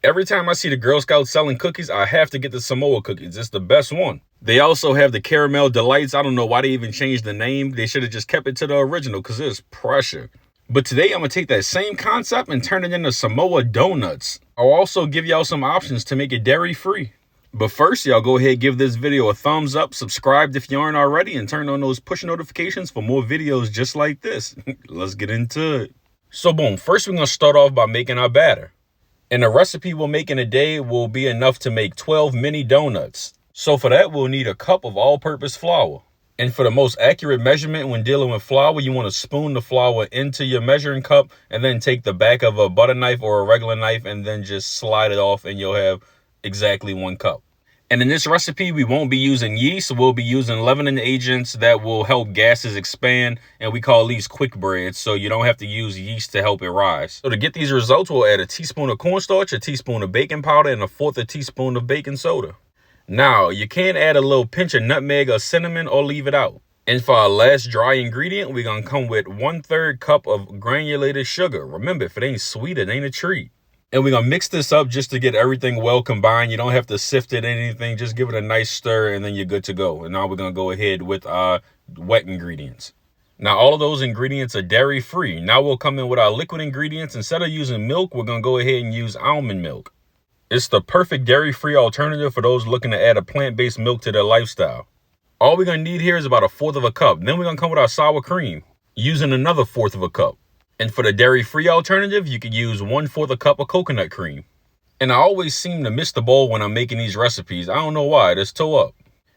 Every time I see the Girl Scouts selling cookies, I have to get the Samoa cookies. It's the best one. They also have the Caramel Delights. I don't know why they even changed the name. They should have just kept it to the original because it's pressure. But today I'm going to take that same concept and turn it into Samoa donuts. I'll also give y'all some options to make it dairy free. But first, y'all go ahead and give this video a thumbs up, subscribe if you aren't already, and turn on those push notifications for more videos just like this. Let's get into it. So boom, first we're going to start off by making our batter. And the recipe we'll make in a day will be enough to make 12 mini donuts. So for that, we'll need a cup of all-purpose flour. And for the most accurate measurement when dealing with flour, you want to spoon the flour into your measuring cup and then take the back of a butter knife or a regular knife and then just slide it off and you'll have exactly 1 cup. And in this recipe, we won't be using yeast. We'll be using leavening agents that will help gases expand, and we call these quick breads, so you don't have to use yeast to help it rise. So to get these results, we'll add a teaspoon of cornstarch, a teaspoon of baking powder, and 1/4 teaspoon of baking soda. Now, you can add a little pinch of nutmeg or cinnamon or leave it out. And for our last dry ingredient, we're going to come with 1/3 cup of granulated sugar. Remember, if it ain't sweet, it ain't a treat. And we're going to mix this up just to get everything well combined. You don't have to sift it or anything. Just give it a nice stir and then you're good to go. And now we're going to go ahead with our wet ingredients. Now, all of those ingredients are dairy free. Now we'll come in with our liquid ingredients. Instead of using milk, we're going to go ahead and use almond milk. It's the perfect dairy-free alternative for those looking to add a plant-based milk to their lifestyle. All we're going to need here is about 1/4 cup. Then we're going to come with our sour cream, using another 1/4 cup. And for the dairy-free alternative, you could use 1/4 cup of coconut cream. And I always seem to miss the ball when I'm making these recipes. I don't know why, it's toe up.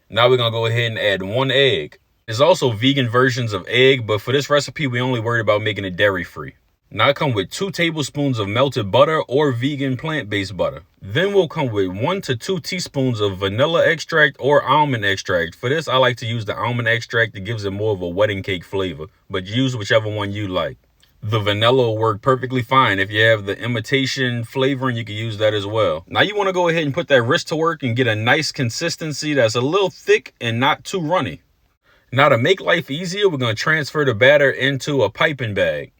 Now we're going to go ahead and add 1 egg. There's also vegan versions of egg, but for this recipe, we only worried about making it dairy-free. Now I come with 2 tablespoons of melted butter or vegan plant-based butter. Then we'll come with 1 to 2 teaspoons of vanilla extract or almond extract. For this, I like to use the almond extract. It gives it more of a wedding cake flavor, but use whichever one you like. The vanilla will work perfectly fine. If you have the imitation flavoring, you can use that as well. Now you want to go ahead and put that wrist to work and get a nice consistency that's a little thick and not too runny. Now to make life easier, we're going to transfer the batter into a piping bag.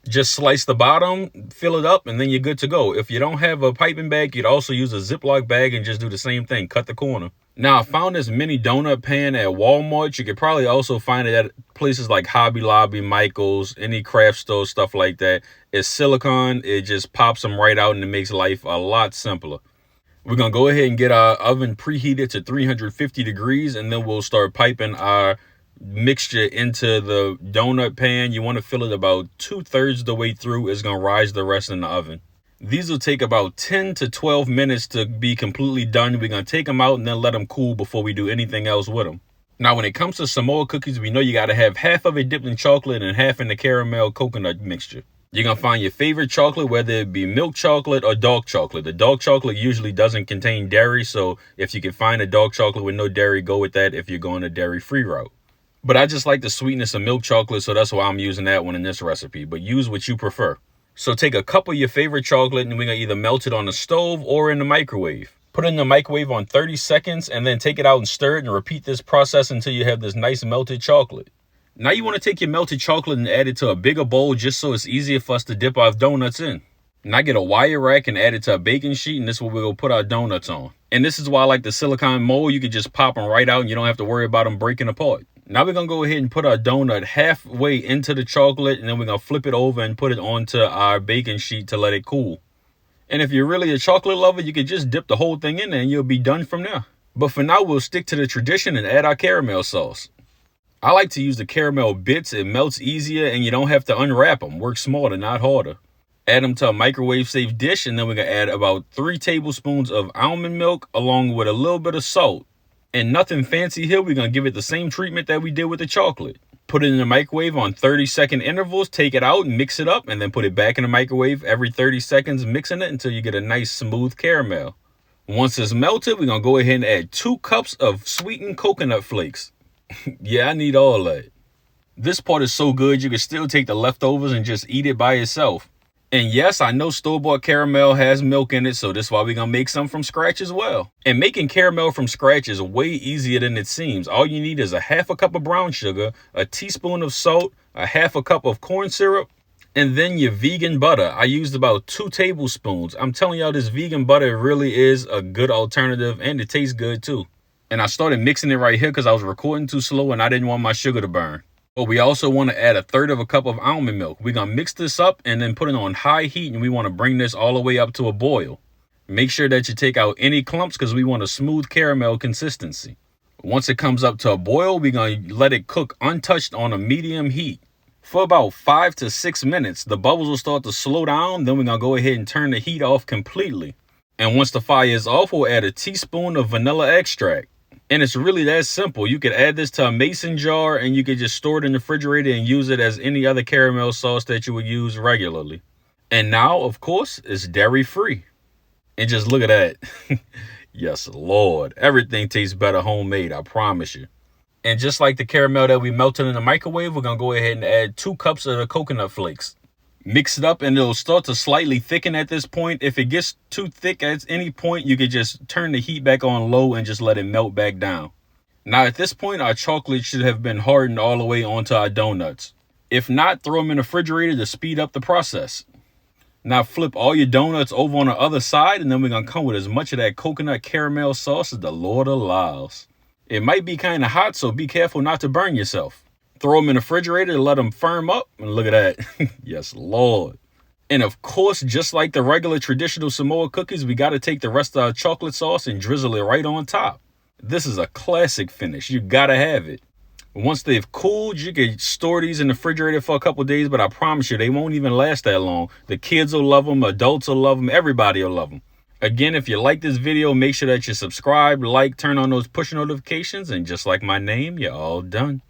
Just slice the bottom, fill it up, and then you're good to go. If you don't have a piping bag, you'd also use a Ziploc bag and just do the same thing. Cut the corner. Now, I found this mini donut pan at Walmart. You could probably also find it at places like Hobby Lobby, Michael's, any craft store, stuff like that. It's silicone. It just pops them right out and it makes life a lot simpler. We're going to go ahead and get our oven preheated to 350 degrees, and then we'll start piping our mixture into the donut pan. You want to fill it about 2/3 the way through. It's going to rise the rest in the oven. These will take about 10 to 12 minutes to be completely done. We're going to take them out and then let them cool before we do anything else with them. Now, when it comes to Samoa cookies, we know you got to have half of it dipped in chocolate and half in the caramel coconut mixture. You're going to find your favorite chocolate, whether it be milk chocolate or dark chocolate. The dark chocolate usually doesn't contain dairy, so if you can find a dark chocolate with no dairy, go with that if you're going a dairy-free route. But I just like the sweetness of milk chocolate, so that's why I'm using that one in this recipe. But use what you prefer. So take a cup of your favorite chocolate and we're going to either melt it on the stove or in the microwave. Put it in the microwave on 30 seconds and then take it out and stir it and repeat this process until you have this nice melted chocolate. Now you want to take your melted chocolate and add it to a bigger bowl just so it's easier for us to dip our donuts in. Now get a wire rack and add it to a baking sheet, and this is what we're going to put our donuts on. And this is why I like the silicone mold. You can just pop them right out and you don't have to worry about them breaking apart. Now we're going to go ahead and put our donut halfway into the chocolate, and then we're going to flip it over and put it onto our baking sheet to let it cool. And if you're really a chocolate lover, you can just dip the whole thing in there and you'll be done from there. But for now, we'll stick to the tradition and add our caramel sauce. I like to use the caramel bits. It melts easier and you don't have to unwrap them. Work smarter, not harder. Add them to a microwave-safe dish, and then we're going to add about 3 tablespoons of almond milk along with a little bit of salt. And nothing fancy here, we're going to give it the same treatment that we did with the chocolate. Put it in the microwave on 30-second intervals, take it out and mix it up, and then put it back in the microwave every 30 seconds, mixing it until you get a nice smooth caramel. Once it's melted, we're going to go ahead and add 2 cups of sweetened coconut flakes. Yeah, I need all that. This part is so good, you can still take the leftovers and just eat it by itself. And yes, I know store-bought caramel has milk in it, so that's why we're going to make some from scratch as well. And making caramel from scratch is way easier than it seems. All you need is a 1/2 cup of brown sugar, a teaspoon of salt, a 1/2 cup of corn syrup, And then your vegan butter. I used about 2 tablespoons. I'm telling y'all, this vegan butter really is a good alternative, and it tastes good too. And I started mixing it right here because I was recording too slow and I didn't want my sugar to burn. But we also want to add 1/3 of a cup of almond milk. We're going to mix this up and then put it on high heat, and we want to bring this all the way up to a boil. Make sure that you take out any clumps because we want a smooth caramel consistency. Once it comes up to a boil, we're going to let it cook untouched on a medium heat. For about 5 to 6 minutes, the bubbles will start to slow down. Then we're going to go ahead and turn the heat off completely. And once the fire is off, we'll add a teaspoon of vanilla extract. And it's really that simple. You could add this to a mason jar and you could just store it in the refrigerator and use it as any other caramel sauce that you would use regularly. And now, of course, it's dairy free. And just look at that. Yes, Lord. Everything tastes better homemade, I promise you. And just like the caramel that we melted in the microwave, we're going to go ahead and add 2 cups of the coconut flakes. Mix it up and it'll start to slightly thicken at this point. If it gets too thick at any point, you could just turn the heat back on low and just let it melt back down. Now at this point, our chocolate should have been hardened all the way onto our donuts. If not, throw them in the refrigerator to speed up the process. Now flip all your donuts over on the other side, and then we're going to come with as much of that coconut caramel sauce as the Lord allows. It might be kind of hot, so be careful not to burn yourself. Throw them in the refrigerator to let them firm up, and look at that. Yes, Lord. And of course, just like the regular traditional Samoa cookies, we got to take the rest of our chocolate sauce and drizzle it right on top. This is a classic finish. You got to have it. Once they've cooled, you can store these in the refrigerator for a couple of days, but I promise you, they won't even last that long. The kids will love them, adults will love them, everybody will love them. Again, if you like this video, make sure that you subscribe, like, turn on those push notifications, and just like my name, you're all done.